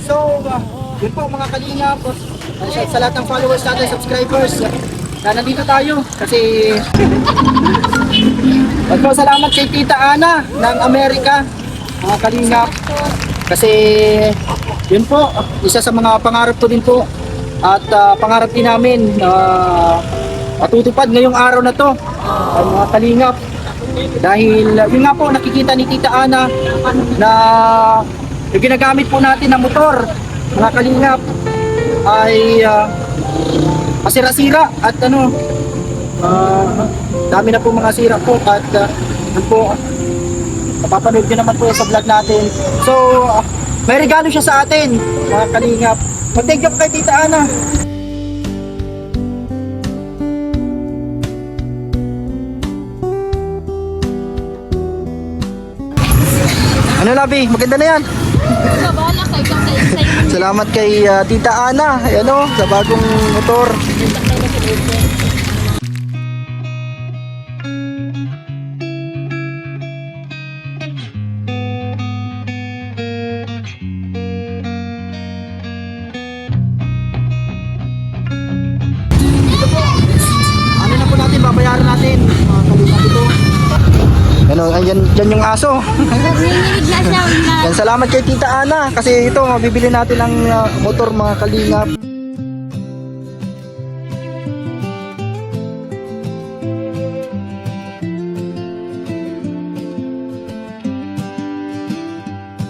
So, yun po mga kalingap. Sa lahat ng followers natin, subscribers, na nandito tayo kasi salamat kay Tita Ana ng Amerika, mga kalingap. Kasi yun po, isa sa mga pangarap ko din po at pangarap din namin na matutupad ngayong araw na to, mga kalingap. Dahil yun nga po, nakikita ni Tita Ana na yung ginagamit po natin na motor, mga kalingap, ay masira-sira at dami na po mga sira po at yun po, napapanood nyo naman po sa vlog natin. So, may regalo siya sa atin, mga kalingap. Mag-thank you kay Tita Ana. Ano, Labi? Maganda na yan. Salamat kay Tita Ana, ayan sa bagong motor. Ano na po natin, babayaran natin, mga kalingap ito. Ayan, dyan yung aso. Yan, salamat kay Tita Ana kasi ito, mabibili natin ang motor, mga kalingap.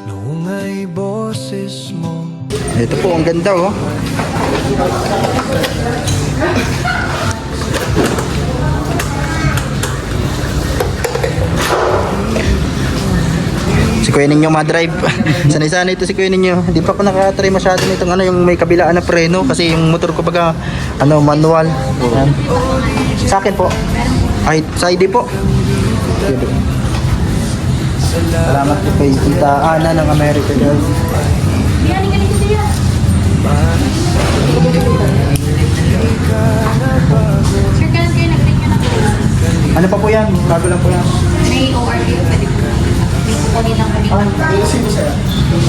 Noong ay boses mo. Ito po, ang ganda oh. Si Kuya Ninyo ma-drive. Sanay-sanay ito si Kuya Ninyo. Hindi pa ako nakatry masyado nitong yung may kabilaan na preno kasi yung motor ko baga manual. Yan. Sa akin po. Ay, sa ID po. Salamat po kay Tita Ana ng America guys. Ano pa po yan? Bago lang po yan. May ORD pa din po. Kukunin lang kami. Sino sa'yo? Yung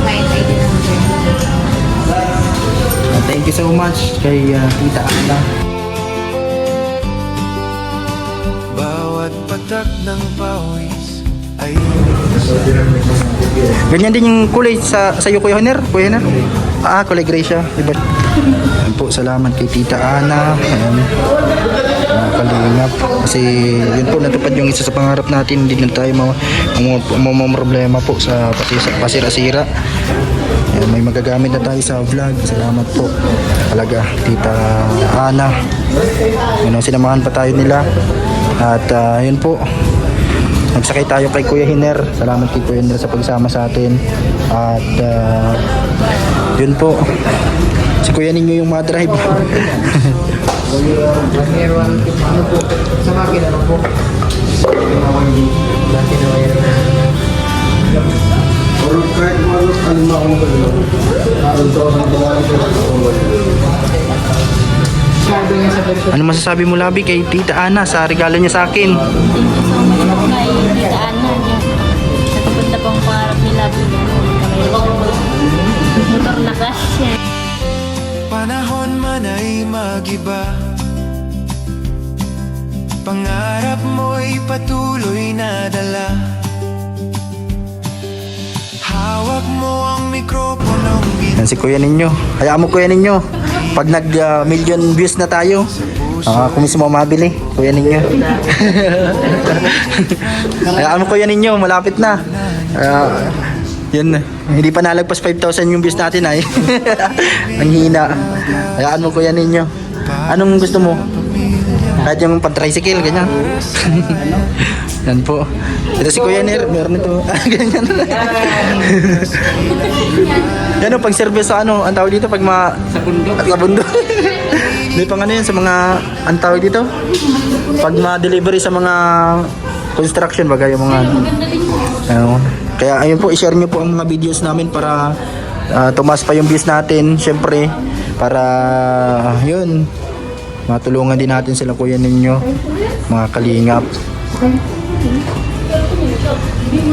client ID number. Thank you so much kay Tita Ana. Bawat patak ng pawis ay Ganyan din yung kulay sa iyo, Kuya Honor? Kuya Honor? Kulay gray siya. Diba? Ayan po, salamat kay Tita Ana. Ayan. Kalingap. Kasi yun po, natupad yung isa sa pangarap natin. Hindi na tayo problema po sa pasira-sira. Ayan, may magagamit na tayo sa vlog. Salamat po talaga, Tita Ana. Yun, sinamahan pa tayo nila. At yun po, nagsakay tayo kay Kuya Hiner. Salamat kay Kuya Hiner sa pagsama sa atin. At yun po, si Kuya Ninyo yung ma-drive. Ano po, sa makina lang po. Ano masasabi mo, Labi, kay Tita Ana sa regalo niya sa akin? Thank you so much po kay Tita Ana. Nagpunta pong pangarap nila po. Motor na kasi. panahon man ay magiba. Pangarap mo'y patuloy na dala. Hawak mo ang mikroponong Yan si Kuya Ninyo. Hayaan mo, Kuya Ninyo. Pag nag-million views na tayo, kung mismo mabili, Kuya Ninyo. Hayaan mo, Kuya Ninyo. Malapit na. Yun, hindi pa nalagpas 5,000 yung views natin ay. Ang hina. Hayaan mo, Kuya Ninyo. Anong gusto mo? Kahit yung pan-tricycle, ganyan. Yan po. Ito si Kuya Ner, meron ito. Ganyan. Yan o, pag service sa ano, ang tawag dito, pag sa bundok. Sa bundok. Hindi pang ano yun, sa mga, ang tawag dito, pag ma-delivery sa mga construction, bagay yung mga, ano. Kaya ayun po, i-share nyo po ang mga videos namin para tumas pa yung views natin, syempre, para, yun, matulungan din natin sila, Kuya Ninyo, mga kalingap.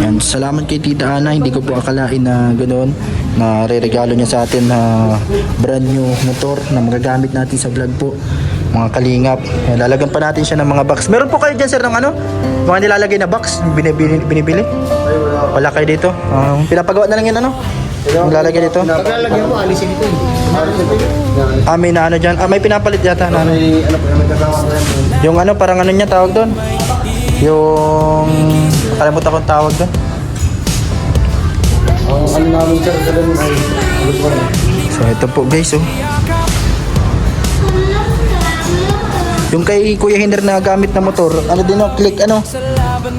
Yan, salamat kay Tita Ana. Hindi ko po akalain na ganoon na re-regalo niya sa atin na brand new motor na magagamit natin sa vlog po. Mga kalingap. Yan, lalagyan pa natin siya ng mga box. Meron po kayo dyan sir ng ano? Mga nilalagay na box? Binibili? Wala kayo dito? Pinapagawa na lang yan ano? Nilalagay dito? Paglalagyan mo, alisin ito eh. May na ano dyan? May pinapalit yata na ano? May ano po, may nagkakawa ko yan. Yung ano, parang ano niya tawag doon? Yung... Kalimutan ko ang tawag doon. Ang ano namin sir, ganun ay ulit ko rin. So ito po guys oh. Yung kay Kuya Hiner na gamit na motor, ano din oh, click ano?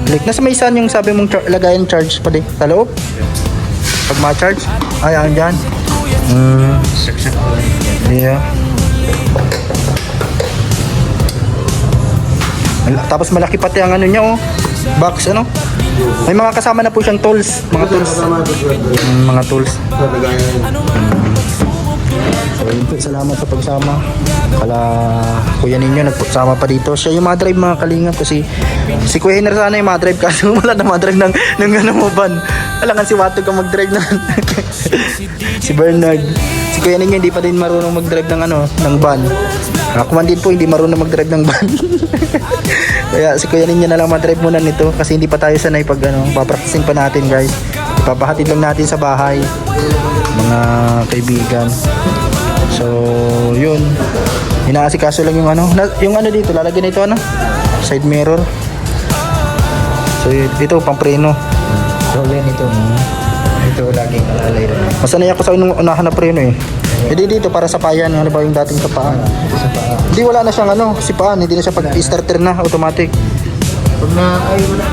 Click. Nasa may saan yung sabi mong lagayan charge pa din? Sa loob? Pag ma-charge? Ay, ang dyan. Yeah. Tapos malaki pati ang ano niya oh. Box ano? May mga kasama na po siyang tools. Mga tools. Mga tools. So yun po, salamat sa pagsama. Kala kuya ninyo nagpasama pa dito. Siya yung madrive mga kalingap kasi si Kuya Hiner sana yung madrive kasi wala na madrive ng ano mo van. Kailangan si Watog ang magdrive na. Si Bernard. Si Kuya ninyo hindi pa din marunong magdrive ng ano, ng van. Ako man din po hindi marunong magdrive ng van. Kaya si Kuya ninyo na lang madrive muna nito kasi hindi pa tayo sanay pag ano, papracticing pa natin guys. Ipapahatid lang natin sa bahay mga kaibigan. So, yun. Inaasikaso lang yung ano, yung ano dito, lalagyan na ito ano, side mirror. So, ito pang preno. So yan ito. Ito laging nalalay rin. Masanay ako sa unahan na preno eh. E dito para sa payan, ano ba yung dating kapaan? Hindi wala na siyang ano, sipaan, hindi na siya pag starter na, automatic. Pag na ay wala.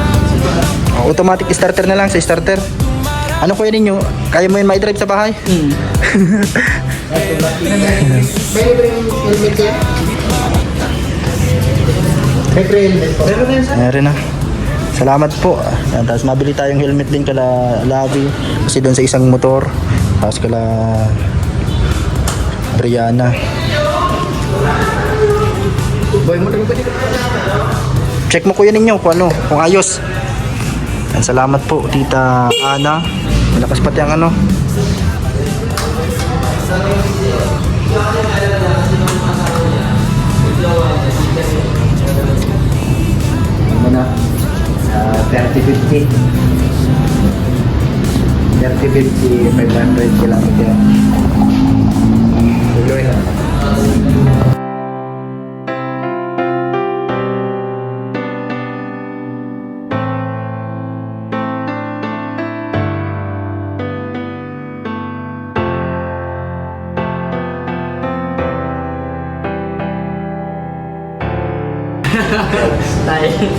Automatic starter na lang sa starter. Ano kuya ninyo? Kaya mo yun ma-drive sa bahay? May libre yung helmet yan? May libre helmet po. Meron na. Salamat po. Yan, tapos mabili tayong helmet din kala Lavi. Kasi doon sa isang motor. Tapos kala Brianna. Boy mo rin pa dito. Check mo kuya ninyo kung ano, kung ayos. Yan, salamat po Tita Ana. Malakas pati ang ano. Ano na? 30-50. 30-50, 500 kilometer. Tuloy na. Style.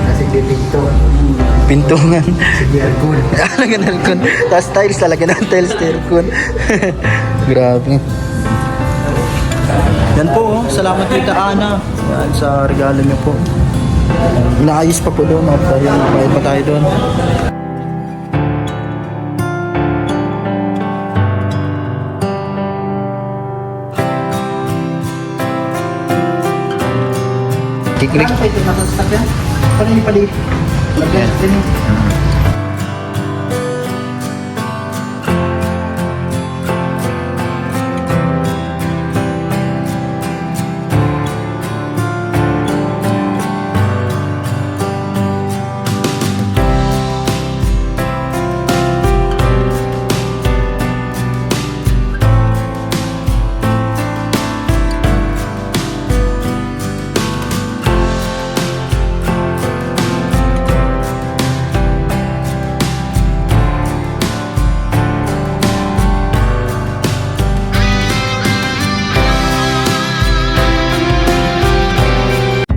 Kasi dito. Pintungan. Sige, Argun. Talaga ng aircon. Tapos tiles talaga ng tiles sa aircon. Grabe. Yan po oh. Salamat Tita Ana. Yan sa regalo niyo po. Inaayos pa po doon at ayun, bayad pa tayo doon. Kiklik. Ano pa ito? Nasa stock yan? Paano yung pali? Lagyan din.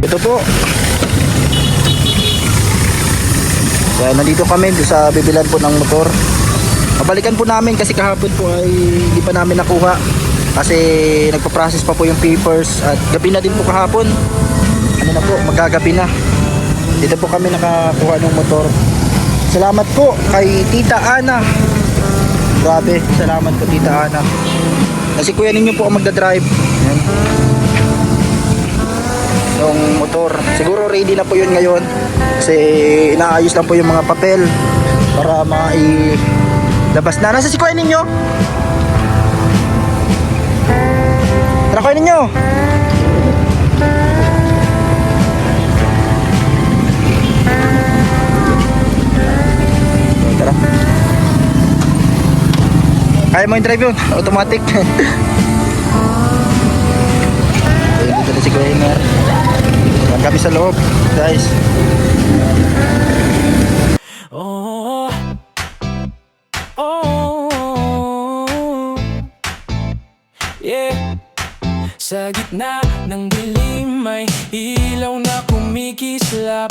Ito po. Kaya nandito kami sa bibilan po ng motor. Mabalikan po namin kasi kahapon po ay hindi pa namin nakuha. Kasi nagpa-process pa po yung papers at gabi na din po kahapon. Ano na po, magagabi na. Dito po kami nakakuha ng motor. Salamat po kay Tita Ana. Grabe, salamat po Tita Ana. Kasi kuya ninyo po ang magdadrive. Yan. yung motor. Siguro ready na po yun ngayon. Kasi inaayos lang po yung mga papel para labas na. Nasa si kuya ninyo? Tara kuya ninyo. Tara. Kaya mo yung drive yun? Automatic. Ayun, dito na si kuya Ener. Ang kami sa loob, guys. Oh, oh, yeah. Sa gitna ng dilim may ilaw na kumikislap.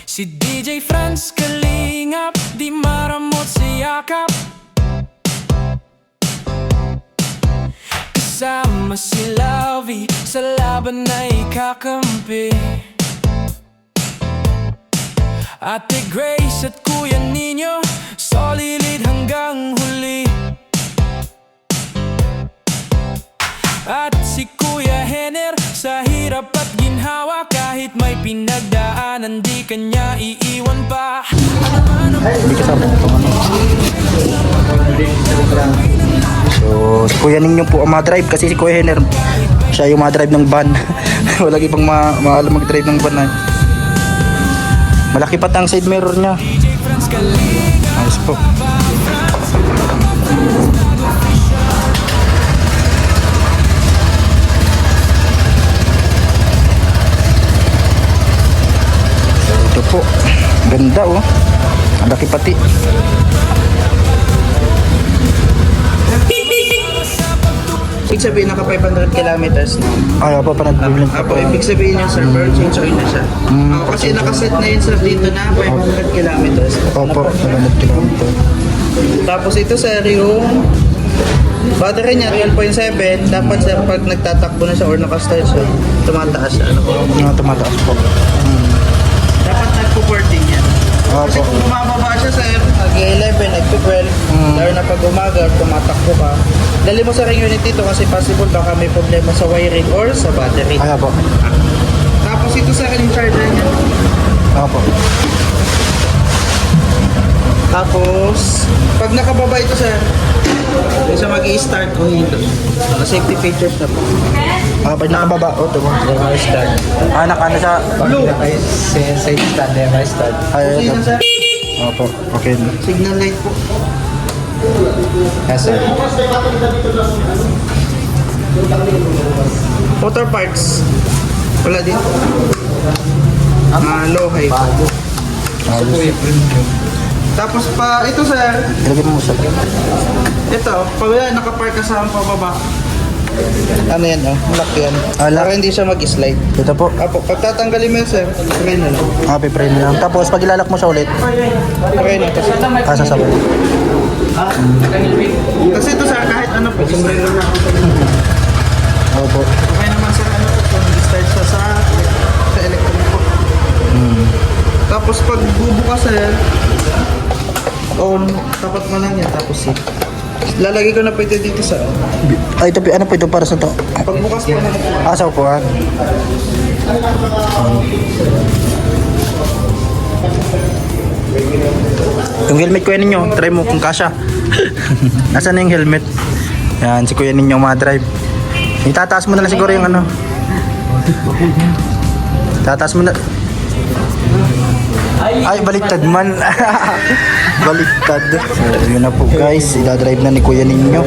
Si DJ Franz Kalingap, di maramot sa yakap. Kasama si Lavi, sa laban na ikakampi. Ate Grace at Kuya Nino, solid hanggang huli. At si Kuya Henner, sa hirap at ginhawa, kahit may pinagdaanan, di kanya iiwan pa. Hindi kasama ito ano. So, si kuya ninyo po ang ma-drive kasi si kuya Henner, siya yung ma-drive ng van. Wala ibang maalam mag-drive ng van na. Malaki pa ang side mirror niya. Ayos po. So, ito po. Ganda oh. Ang laki pati. Ibig sabihin naka 500 kilometers na. Ay, pa nag-blink pa po. Apo, ibig sabihin yung server, change oil na siya. Kasi nakaset na yun sir dito na 500 kilometers. Opo, 500 kilometer. Tapos ito sir, yung battery niya, 12.7. Dapat sir, pag nagtatakbo na siya or nakastart siya, tumataas siya. Ano po? Tumataas po. Dapat nagpo-14 yan. Kasi Opo. kung bumababa siya sir, nag-11, nag-12, lalo na pag umaga, tumatakbo ka. Dali mo sa ring unit dito kasi possible baka may problema sa wiring or sa battery. Ay, po. Tapos ito sa akin yung charger niya. Opo. Tapos, pag nakababa ito sir, hindi siya mag-i-start o hindi. Safety features na po. Pag nakababa, oh, ito po. Start. Ano siya? Blue. Sa stand, start. Ay, Sino ito. sir? Opo, okay. Signal light po. Yes, sir. Motor parts. Wala din. Low high po. Ayos. Tapos pa, ito sir, Ilagay mo sa... ito, pag wala, nakapark ka sa pababa. Ano yan oh, lock yan. Lock. Para hindi siya mag-slide. Ito po. Apo, pag tatanggalin mo yun sir, okay na lang. Pipray na lang. Tapos, pag ilalak mo siya ulit, Okay na kasi. sasabay. Kasi ito sir, kahit ano po, sombrero na. Opo. Okay naman sir, ano po, kung nag-start siya sa electric po. Tapos pag bubukas sir, on, tapat mo lang yan, tapos sit. Lalagay ko na po ito dito sa Ay, ito, ano po ito para sa to? pagbukas po na Sa upuan. Yung helmet kuya ninyo, try mo kung kasha. Nasaan na yung helmet? Yan, si kuya ninyo ma-drive. Itataas mo na lang siguro yung ano. Tataas mo na. Ay, baliktad man. Baliktad. So, yun na po guys. Ida-drive na ni kuya ninyo.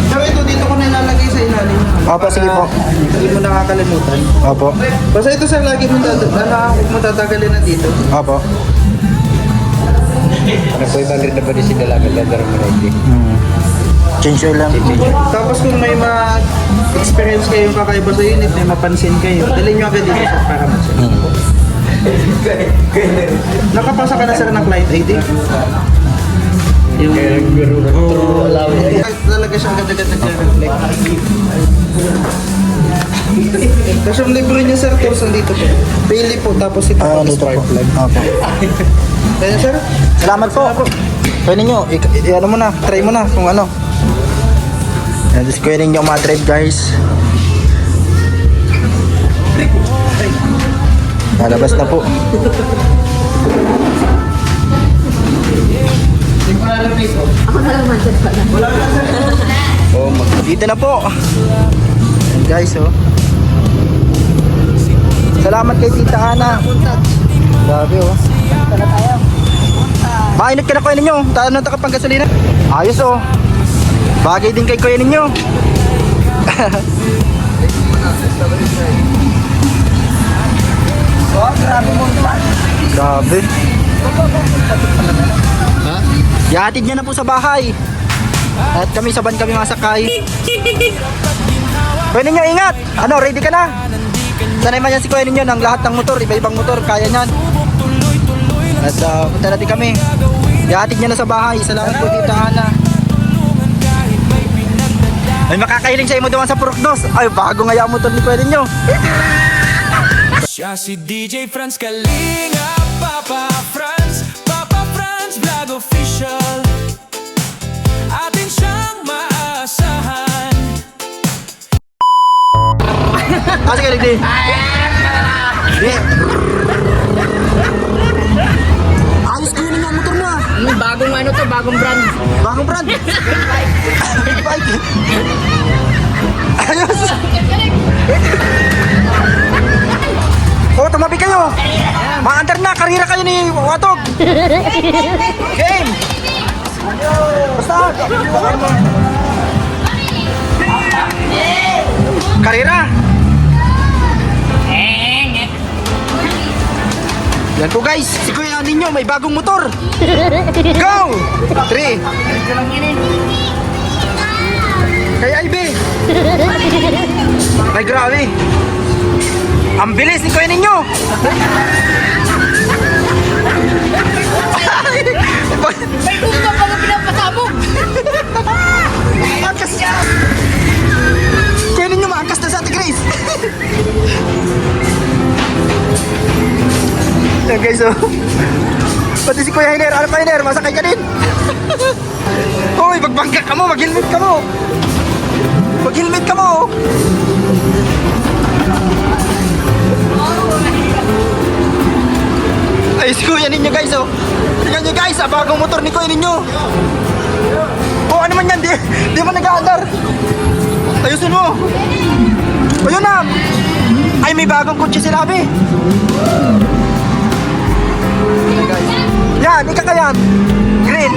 Pero ito, dito ko na ilalagay sa ilalim. Opo, sige po. Hindi mo nakakalimutan. Opo. Basta ito sir, lagi mo tatagalin na dito. Opo. Ano po ibang rin na ba din si Dalaga Leather Variety? Change oil lang. Tapos kung may ma-experience kayong kakaiba sa unit, may mapansin kayo, dalhin nyo agad dito sir para ma-check. Nakapasa ka na sir ng client ID? Yung... Talaga siyang ganda-ganda nag-reflect. Tapos yung libre niya sir, tools nandito po. Pili po, tapos ito po, Dito spark po. plug. Opo. Kaya sir? Salamat po. Kuya ninyo, ano mo na, try mo na kung ano. Yan, tapos kuya ninyo ma-drive guys. Lalabas na po. Oh, dito na po. Yan guys, oh. Salamat kay Tita Ana. Grabe, oh. Mainit ka na kuya ninyo. Tayo na takapang gasolina. Ayos, oh. Bagay din kay kuya ninyo. Grabe. Ihatid niya na po sa bahay. At kami sa van kami masakay. Kuya ninyo, ingat! Ano, ready ka na? Sanay man yan si kuya ninyo ng lahat ng motor, iba-ibang motor, kaya niyan. At punta natin kami. Ihatid niya na sa bahay. Salamat po Tita Ana. Ay, makakahiling sa imo doon sa Purokdos. Ay, bago nga yung motor ni kuya ninyo. Siya si DJ Franz Kalinga, Papa Franz Vlog Official. Atin siyang maasahan. Sige, Rigdy. Ayos ko yun ang motor mo ah. Bagong ano to, bagong brand. Bagong brand. Big bike. Ayos. Oh, tumabi kayo. Maandar na, karira kayo ni Watog. Game. Basta. Karira. Yan po guys, si Kuya ninyo may bagong motor. Go! 3. Kay Ivy. Ay grabe. Ang bilis ni Kuya ninyo. May gusto pa nga pinapasabog. Angkas. Kuya ninyo maangkas na sa Ate Grace. Yan guys, oh. Pati si Kuya Hiner, ano pa Hiner? Masakay ka din. Hoy, magbangka ka mo, mag-helmet ka mo. Mag-helmet ka mo. Ay, si Kuya ninyo guys, oh. Tingnan nyo guys, bagong motor ni Kuya ninyo. Oh, ano man yan, di mo nag-aandar. Ayusin mo. Ayun na. Ay, may bagong kutsi sila, Abi. Yan, ika ka yan. Green.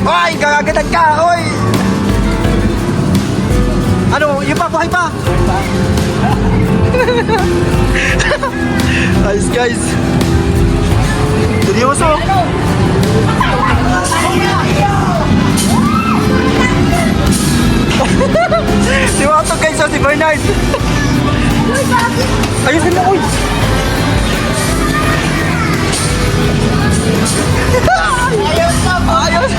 Oy, gagagatan ka, oy. Ano, yung pa, buhay pa. Ayos guys. Seryoso. Si Wato guys, oh, si Bernard. Ayusin mo, uy. Ayos. Ayos.